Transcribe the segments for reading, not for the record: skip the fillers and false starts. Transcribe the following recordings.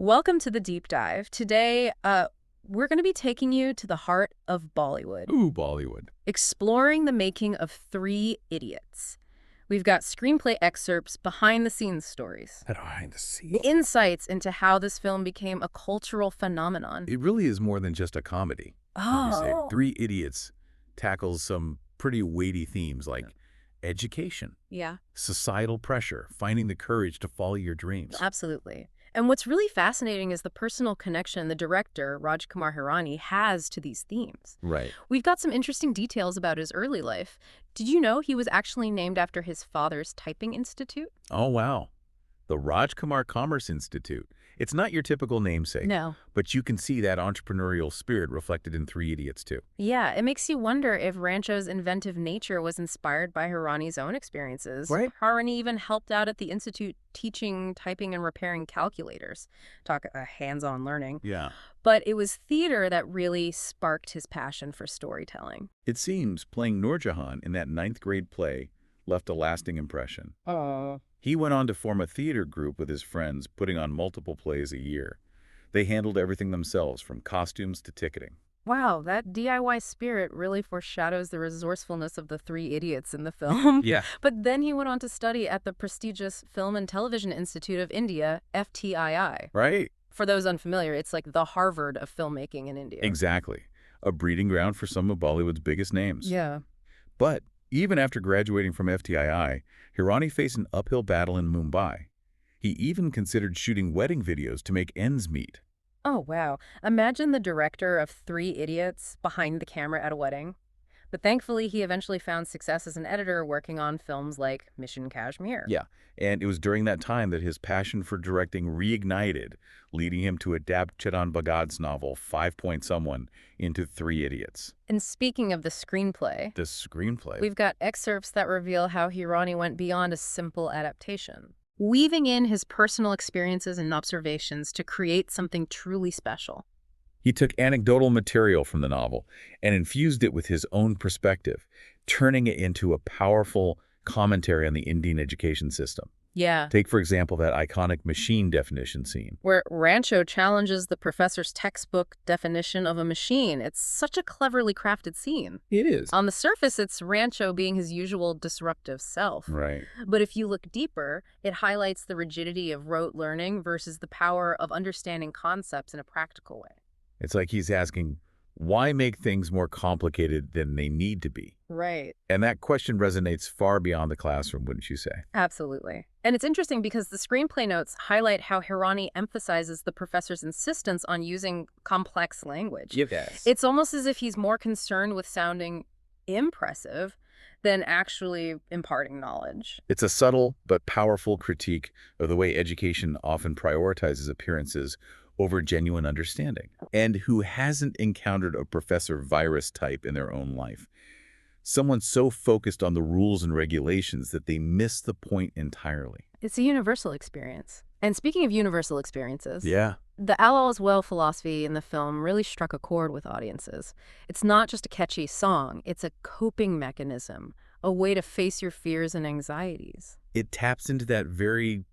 Welcome to the deep dive. Today, we're going to be taking you to the heart of Bollywood, Ooh, Bollywood. exploring the making of Three Idiots. We've got screenplay excerpts, behind-the-scenes stories, That behind the scenes. insights into how this film became a cultural phenomenon. It really is more than just a comedy. Like you say, Oh, Three Idiots tackles some pretty weighty themes like education, yeah, societal pressure, finding the courage to follow your dreams. absolutely. And what's really fascinating is the personal connection the director, Rajkumar Hirani, has to these themes. Right. We've got some interesting details about his early life. Did you know he was actually named after his father's typing institute? Oh, wow. The Rajkumar Commerce Institute. It's not your typical namesake, No. but you can see that entrepreneurial spirit reflected in Three Idiots, too. Yeah, it makes you wonder if Rancho's inventive nature was inspired by Hirani's own experiences. Right. Hirani even helped out at the institute teaching typing and repairing calculators. Talk hands-on learning. Yeah. But it was theater that really sparked his passion for storytelling. It seems playing Noorjahan in that ninth grade play left a lasting impression. Oh. He went on to form a theater group with his friends, putting on multiple plays a year. They handled everything themselves, from costumes to ticketing. Wow, that DIY spirit really foreshadows the resourcefulness of the Three Idiots in the film. Yeah. But then he went on to study at the prestigious Film and Television Institute of India, FTII. Right? For those unfamiliar, it's like the Harvard of filmmaking in India. Exactly. A breeding ground for some of Bollywood's biggest names. Yeah. But even after graduating from FTII, Hirani faced an uphill battle in Mumbai. He even considered shooting wedding videos to make ends meet. Oh, wow. Imagine the director of Three Idiots behind the camera at a wedding. But thankfully, he eventually found success as an editor working on films like Mission Kashmir. Yeah, and it was during that time that his passion for directing reignited, leading him to adapt Chetan Bhagat's novel, 5 Point Someone, into Three Idiots. And speaking of the screenplay, The screenplay. we've got excerpts that reveal how Hirani went beyond a simple adaptation, weaving in his personal experiences and observations to create something truly special. He took anecdotal material from the novel and infused it with his own perspective, turning it into a powerful commentary on the Indian education system. Yeah. Take, for example, that iconic machine definition scene. Where Rancho challenges the professor's textbook definition of a machine. It's such a cleverly crafted scene. It is. On the surface, it's Rancho being his usual disruptive self. Right. But if you look deeper, it highlights the rigidity of rote learning versus the power of understanding concepts in a practical way. It's like he's asking, why make things more complicated than they need to be? Right. And that question resonates far beyond the classroom, wouldn't you say? Absolutely. And it's interesting because the screenplay notes highlight how Hirani emphasizes the professor's insistence on using complex language. Yes. It's almost as if he's more concerned with sounding impressive than actually imparting knowledge. It's a subtle but powerful critique of the way education often prioritizes appearances over genuine understanding. And who hasn't encountered a professor virus type in their own life? Someone so focused on the rules and regulations that they miss the point entirely. It's a universal experience. And speaking of universal experiences, Yeah. the all is well philosophy in the film really struck a chord with audiences. It's not just a catchy song, it's a coping mechanism, a way to face your fears and anxieties. It taps into that very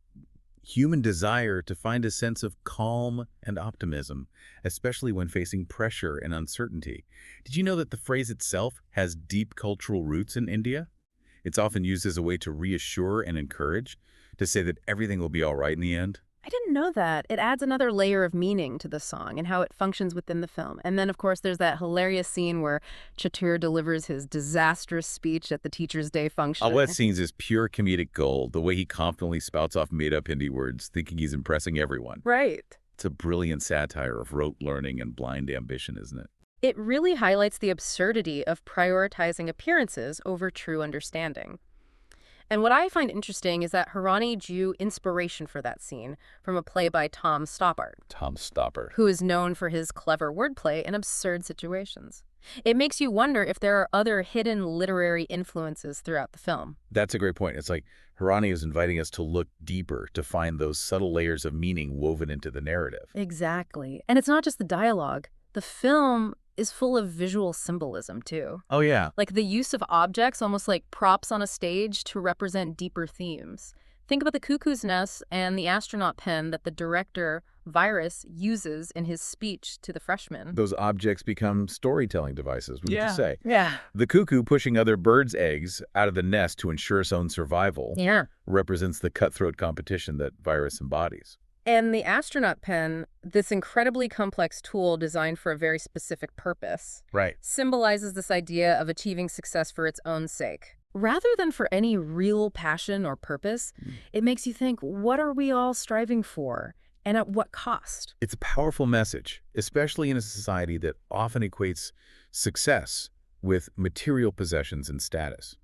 human desire to find a sense of calm and optimism, especially when facing pressure and uncertainty. Did you know that the phrase itself has deep cultural roots in India? It's often used as a way to reassure and encourage, to say that everything will be all right in the end. I didn't know that. It adds another layer of meaning to the song and how it functions within the film. And then, of course, there's that hilarious scene where Chatur delivers his disastrous speech at the Teacher's Day function. All that scenes is pure comedic gold, the way he confidently spouts off made-up Hindi words, thinking he's impressing everyone. Right. It's a brilliant satire of rote learning and blind ambition, isn't it? It really highlights the absurdity of prioritizing appearances over true understanding. And what I find interesting is that Hirani drew inspiration for that scene from a play by Tom Stoppard, Tom Stopper. who is known for his clever wordplay in absurd situations. It makes you wonder if there are other hidden literary influences throughout the film. That's a great point. It's like Hirani is inviting us to look deeper, to find those subtle layers of meaning woven into the narrative. Exactly. And it's not just the dialogue. The film is full of visual symbolism, too. Oh, yeah. Like the use of objects, almost like props on a stage, to represent deeper themes. Think about the cuckoo's nest and the astronaut pen that the director, Virus, uses in his speech to the freshmen. Those objects become storytelling devices, wouldn't you say? Yeah. The cuckoo pushing other birds' eggs out of the nest to ensure its own survival Yeah. represents the cutthroat competition that Virus embodies. And the astronaut pen, this incredibly complex tool designed for a very specific purpose, Right. symbolizes this idea of achieving success for its own sake. Rather than for any real passion or purpose, it makes you think, what are we all striving for? And at what cost? It's a powerful message, especially in a society that often equates success with material possessions and status.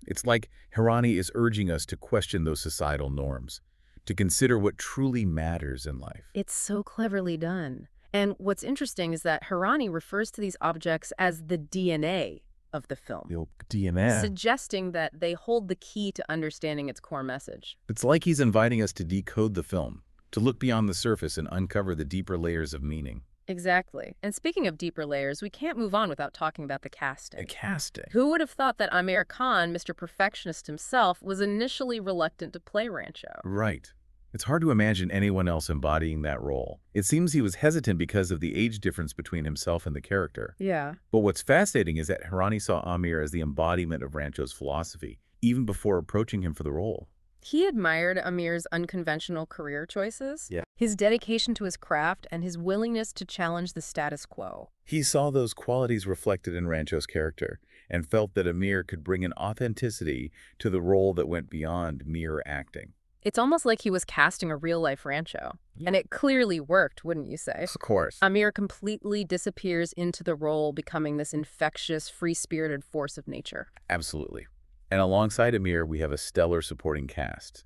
It's like Hirani is urging us to question those societal norms, to consider what truly matters in life. It's so cleverly done. And what's interesting is that Hirani refers to these objects as the DNA of the film, The old DNA. suggesting that they hold the key to understanding its core message. It's like he's inviting us to decode the film, to look beyond the surface and uncover the deeper layers of meaning. Exactly. And speaking of deeper layers, we can't move on without talking about the casting. A casting. Who would have thought that Amir Khan, Mr. Perfectionist himself, was initially reluctant to play Rancho? Right. It's hard to imagine anyone else embodying that role. It seems he was hesitant because of the age difference between himself and the character. Yeah. But what's fascinating is that Hirani saw Amir as the embodiment of Rancho's philosophy, even before approaching him for the role. He admired Amir's unconventional career choices, Yeah. his dedication to his craft, and his willingness to challenge the status quo. He saw those qualities reflected in Rancho's character and felt that Amir could bring an authenticity to the role that went beyond mere acting. It's almost like he was casting a real-life Rancho. And it clearly worked, wouldn't you say? Of course. Amir completely disappears into the role, becoming this infectious, free-spirited force of nature. Absolutely. And alongside Amir, we have a stellar supporting cast.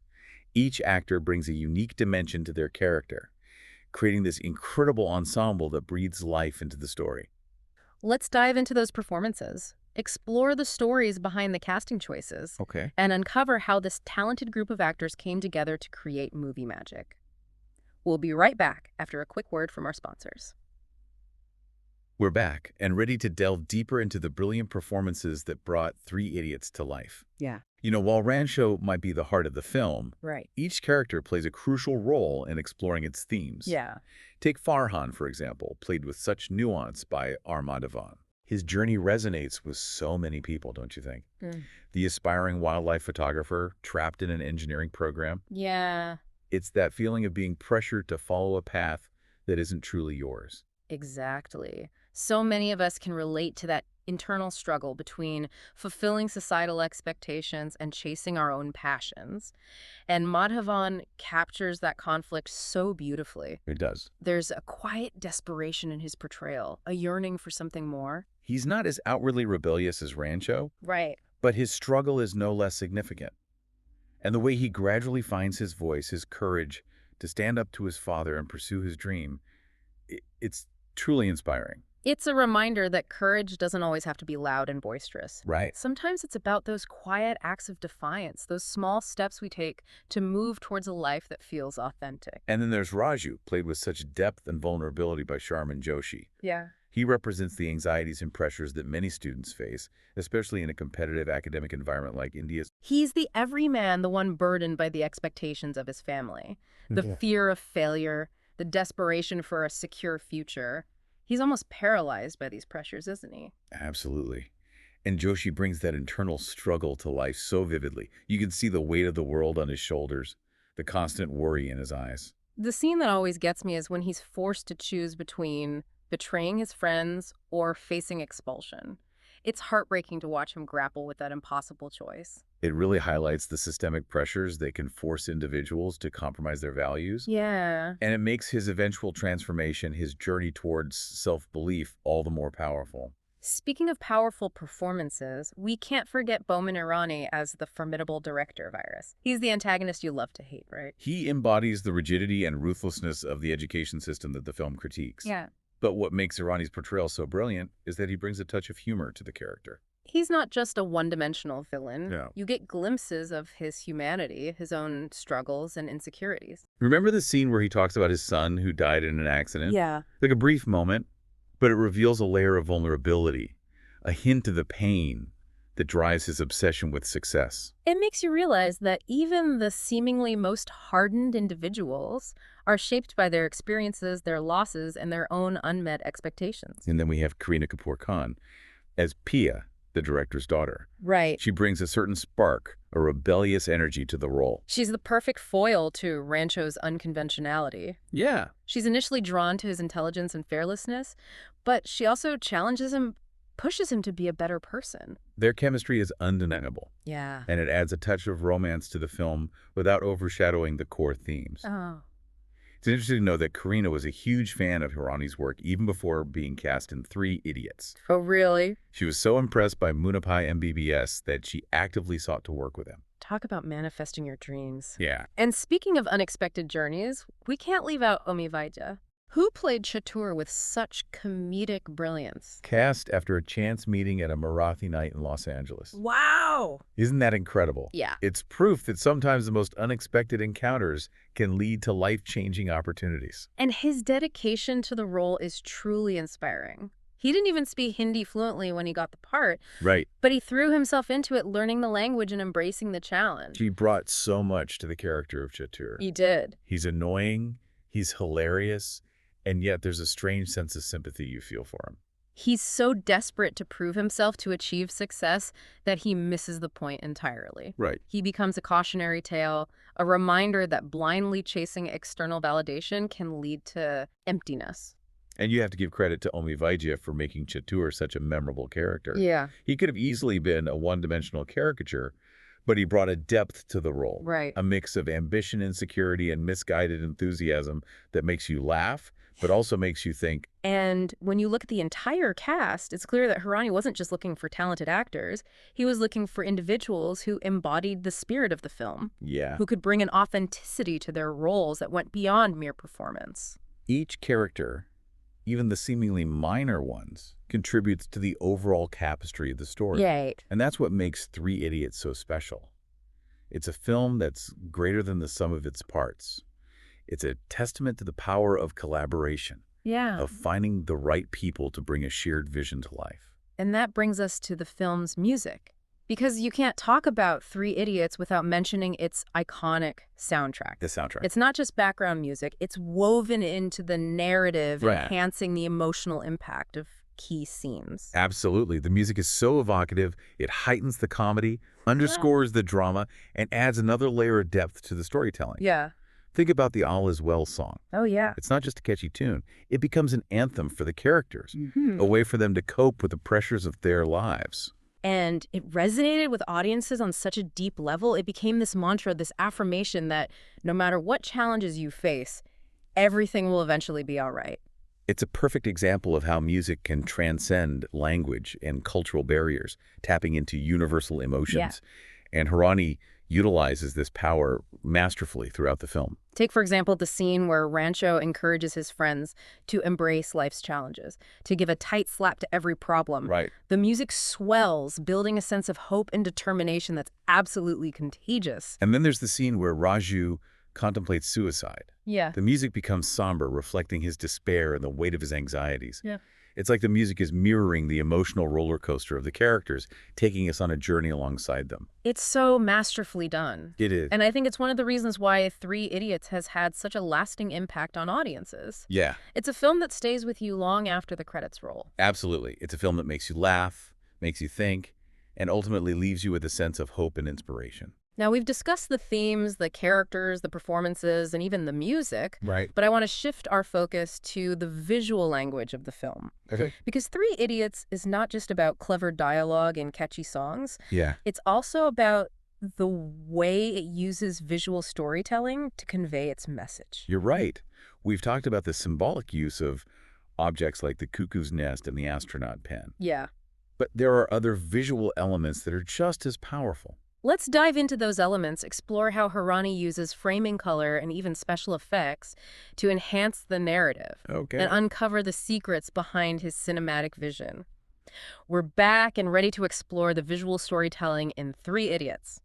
Each actor brings a unique dimension to their character, creating this incredible ensemble that breathes life into the story. Let's dive into those performances, explore the stories behind the casting choices, Okay. and uncover how this talented group of actors came together to create movie magic. We'll be right back after a quick word from our sponsors. We're back and ready to delve deeper into the brilliant performances that brought Three Idiots to life. Yeah. You know, while Rancho might be the heart of the film, Right. each character plays a crucial role in exploring its themes. Yeah. Take Farhan, for example, played with such nuance by Armadavan. His journey resonates with so many people, don't you think? The aspiring wildlife photographer trapped in an engineering program. Yeah, It's that feeling of being pressured to follow a path that isn't truly yours. exactly. So many of us can relate to that internal struggle between fulfilling societal expectations and chasing our own passions. And Madhavan captures that conflict so beautifully. It does. There's a quiet desperation in his portrayal, a yearning for something more. He's not as outwardly rebellious as Rancho, Right. but his struggle is no less significant. And the way he gradually finds his voice, his courage to stand up to his father and pursue his dream, it's truly inspiring. It's a reminder that courage doesn't always have to be loud and boisterous. Right. Sometimes it's about those quiet acts of defiance, those small steps we take to move towards a life that feels authentic. And then there's Raju, played with such depth and vulnerability by Sharman Joshi. Yeah. He represents the anxieties and pressures that many students face, especially in a competitive academic environment like India's. He's the everyman, the one burdened by the expectations of his family, the fear of failure, the desperation for a secure future. He's almost paralyzed by these pressures, isn't he? Absolutely. And Joshi brings that internal struggle to life so vividly. You can see the weight of the world on his shoulders, the constant worry in his eyes. The scene that always gets me is when he's forced to choose between betraying his friends or facing expulsion. It's heartbreaking to watch him grapple with that impossible choice. It really highlights the systemic pressures that can force individuals to compromise their values. Yeah. And it makes his eventual transformation, his journey towards self-belief, all the more powerful. Speaking of powerful performances, we can't forget Bowman Irani as the formidable director Virus. He's the antagonist you love to hate, right? He embodies the rigidity and ruthlessness of the education system that the film critiques. Yeah. But what makes Irani's portrayal so brilliant is that he brings a touch of humor to the character. He's not just a one-dimensional villain. No. You get glimpses of his humanity, his own struggles and insecurities. Remember the scene where he talks about his son who died in an accident? Yeah. Like a brief moment, but it reveals a layer of vulnerability, a hint of the pain that drives his obsession with success. It makes you realize that even the seemingly most hardened individuals are shaped by their experiences, their losses, and their own unmet expectations. And then we have Kareena Kapoor Khan as Pia, the director's daughter. Right. She brings a certain spark, a rebellious energy to the role. She's the perfect foil to Rancho's unconventionality. Yeah. She's initially drawn to his intelligence and fearlessness, but she also challenges him, pushes him to be a better person. Their chemistry is undeniable, Yeah. and it adds a touch of romance to the film without overshadowing the core themes. Oh. It's interesting to know that Kareena was a huge fan of Hirani's work even before being cast in Three Idiots. Oh, really? She was so impressed by Munapai MBBS that she actively sought to work with him. Talk about manifesting your dreams. Yeah. And speaking of unexpected journeys, we can't leave out Omi Vaidya, who played Chatur with such comedic brilliance. Cast after a chance meeting at a Marathi night in Los Angeles. Wow! Isn't that incredible? Yeah. It's proof that sometimes the most unexpected encounters can lead to life-changing opportunities. And his dedication to the role is truly inspiring. He didn't even speak Hindi fluently when he got the part, Right. but he threw himself into it, learning the language and embracing the challenge. He brought so much to the character of Chatur. He did. He's annoying, he's hilarious, and yet there's a strange sense of sympathy you feel for him. He's so desperate to prove himself to achieve success that he misses the point entirely. Right. He becomes a cautionary tale, a reminder that blindly chasing external validation can lead to emptiness. And you have to give credit to Omi Vaidya for making Chatur such a memorable character. Yeah. He could have easily been a one-dimensional caricature, but he brought a depth to the role. Right. A mix of ambition, insecurity, and misguided enthusiasm that makes you laugh, but also makes you think. And when you look at the entire cast, it's clear that Hirani wasn't just looking for talented actors. He was looking for individuals who embodied the spirit of the film, Yeah. who could bring an authenticity to their roles that went beyond mere performance. Each character, even the seemingly minor ones, contributes to the overall tapestry of the story. Right. And that's what makes Three Idiots so special. It's a film that's greater than the sum of its parts. It's a testament to the power of collaboration, Yeah. of finding the right people to bring a shared vision to life. And that brings us to the film's music. Because you can't talk about Three Idiots without mentioning its iconic soundtrack. The soundtrack. It's not just background music, it's woven into the narrative, Right. enhancing the emotional impact of key scenes. Absolutely. The music is so evocative, it heightens the comedy, underscores the drama, and adds another layer of depth to the storytelling. Yeah. Think about the All Is Well song. Oh, yeah. It's not just a catchy tune. It becomes an anthem for the characters, a way for them to cope with the pressures of their lives. And it resonated with audiences on such a deep level. It became this mantra, this affirmation that no matter what challenges you face, everything will eventually be all right. It's a perfect example of how music can transcend language and cultural barriers, tapping into universal emotions. And Hirani utilizes this power masterfully throughout the film. Take, for example, the scene where Rancho encourages his friends to embrace life's challenges, to give a tight slap to every problem. Right. The music swells, building a sense of hope and determination that's absolutely contagious. And then there's the scene where Raju contemplates suicide. Yeah. The music becomes somber, reflecting his despair and the weight of his anxieties. Yeah. It's like the music is mirroring the emotional roller coaster of the characters, taking us on a journey alongside them. It's so masterfully done. It is. And I think it's one of the reasons why Three Idiots has had such a lasting impact on audiences. Yeah, It's a film that stays with you long after the credits roll. absolutely. It's a film that makes you laugh, makes you think, and ultimately leaves you with a sense of hope and inspiration. Now, we've discussed the themes, the characters, the performances, and even the music, Right. but I want to shift our focus to the visual language of the film. Okay. Because Three Idiots is not just about clever dialogue and catchy songs. Yeah. It's also about the way it uses visual storytelling to convey its message. You're right. We've talked about the symbolic use of objects like the cuckoo's nest and the astronaut pen. Yeah. But there are other visual elements that are just as powerful. Let's dive into those elements, explore how Hirani uses framing color and even special effects to enhance the narrative Okay. and uncover the secrets behind his cinematic vision. We're back and ready to explore the visual storytelling in Three Idiots.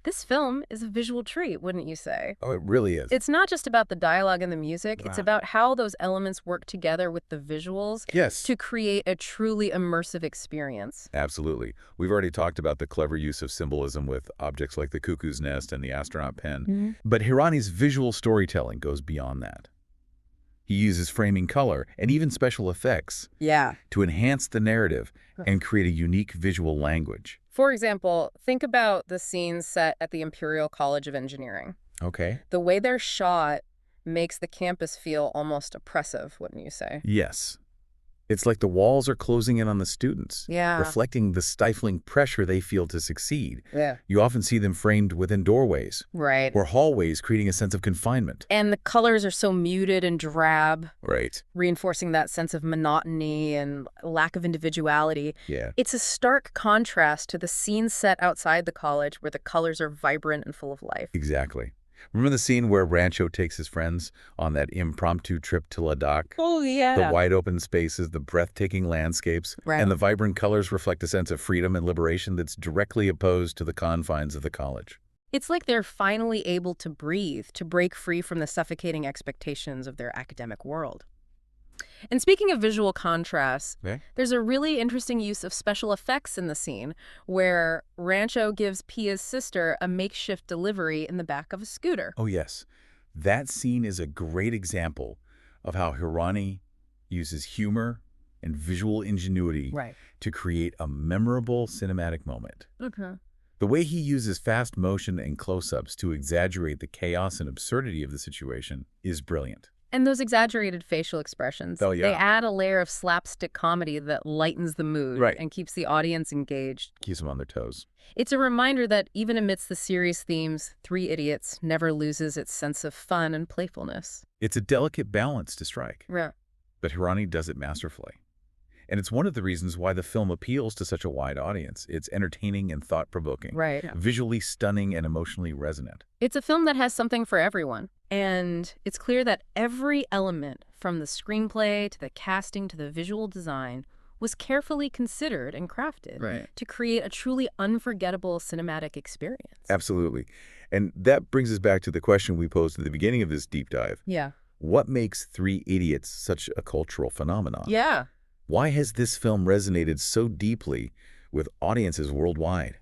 This film is a visual treat, wouldn't you say? Oh, it really is. It's not just about the dialogue and the music, it's Wow. about how those elements work together with the visuals Yes. to create a truly immersive experience. Absolutely. We've already talked about the clever use of symbolism with objects like the cuckoo's nest and the astronaut pen. Mhm. But Hirani's visual storytelling goes beyond that. He uses framing color and even special effects Yeah. to enhance the narrative and create a unique visual language. For example, think about the scenes set at the Imperial College of Engineering. Okay. The way they're shot makes the campus feel almost oppressive, wouldn't you say? Yes. It's like the walls are closing in on the students, Yeah. reflecting the stifling pressure they feel to succeed. Yeah. You often see them framed within doorways Right. or hallways, creating a sense of confinement. And the colors are so muted and drab, Right. reinforcing that sense of monotony and lack of individuality. Yeah. It's a stark contrast to the scenes set outside the college where the colors are vibrant and full of life. Exactly. Remember the scene where Rancho takes his friends on that impromptu trip to Ladakh? Oh, yeah. The wide open spaces, the breathtaking landscapes, Right. and the vibrant colors reflect a sense of freedom and liberation that's directly opposed to the confines of the college. It's like they're finally able to breathe, to break free from the suffocating expectations of their academic world. And speaking of visual contrasts, Okay. there's a really interesting use of special effects in the scene where Rancho gives Pia's sister a makeshift delivery in the back of a scooter. Oh, yes. That scene is a great example of how Hirani uses humor and visual ingenuity Right. to create a memorable cinematic moment. Okay. The way he uses fast motion and close-ups to exaggerate the chaos and absurdity of the situation is brilliant. And those exaggerated facial expressions, Oh, yeah. they add a layer of slapstick comedy that lightens the mood Right. and keeps the audience engaged. Keeps them on their toes. It's a reminder that even amidst the serious themes, Three Idiots never loses its sense of fun and playfulness. It's a delicate balance to strike, Yeah. but Hirani does it masterfully. And it's one of the reasons why the film appeals to such a wide audience. It's entertaining and thought-provoking, Right. Yeah. visually stunning and emotionally resonant. It's a film that has something for everyone. And it's clear that every element, from the screenplay to the casting to the visual design, was carefully considered and crafted to create a truly unforgettable cinematic experience. Absolutely. And that brings us back to the question we posed at the beginning of this deep dive. Yeah. What makes Three Idiots such a cultural phenomenon? Yeah. Why has this film resonated so deeply with audiences worldwide?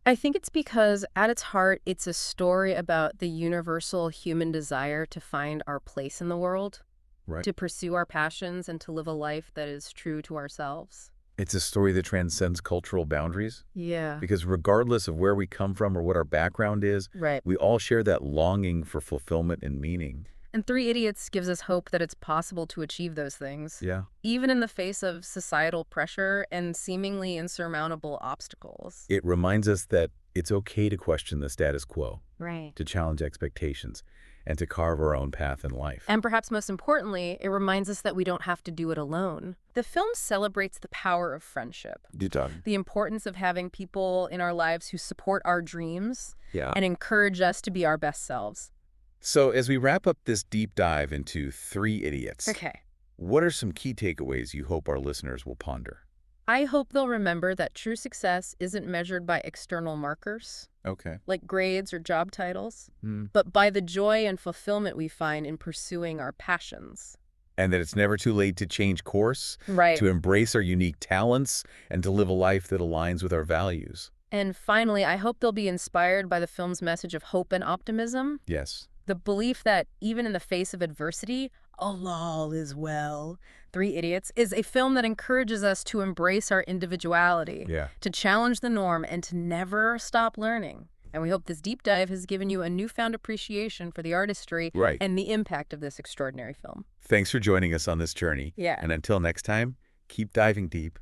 I think it's because at its heart, it's a story about the universal human desire to find our place in the world, Right. to pursue our passions, and to live a life that is true to ourselves. It's a story that transcends cultural boundaries, Yeah. because regardless of where we come from or what our background is, Right. we all share that longing for fulfillment and meaning. And Three Idiots gives us hope that it's possible to achieve those things, Yeah. even in the face of societal pressure and seemingly insurmountable obstacles. It reminds us that it's okay to question the status quo, Right. to challenge expectations, and to carve our own path in life. And perhaps most importantly, it reminds us that we don't have to do it alone. The film celebrates the power of friendship, the importance of having people in our lives who support our dreams Yeah. and encourage us to be our best selves. So as we wrap up this deep dive into Three Idiots, Okay. what are some key takeaways you hope our listeners will ponder? I hope they'll remember that true success isn't measured by external markers, Okay. like grades or job titles, Hmm. but by the joy and fulfillment we find in pursuing our passions. And that it's never too late to change course, Right. to embrace our unique talents, and to live a life that aligns with our values. And finally, I hope they'll be inspired by the film's message of hope and optimism. Yes. The belief that even in the face of adversity, all is well. Three Idiots is a film that encourages us to embrace our individuality, Yeah. to challenge the norm, and to never stop learning. And we hope this deep dive has given you a newfound appreciation for the artistry Right. and the impact of this extraordinary film. Thanks for joining us on this journey. Yeah. And until next time, keep diving deep.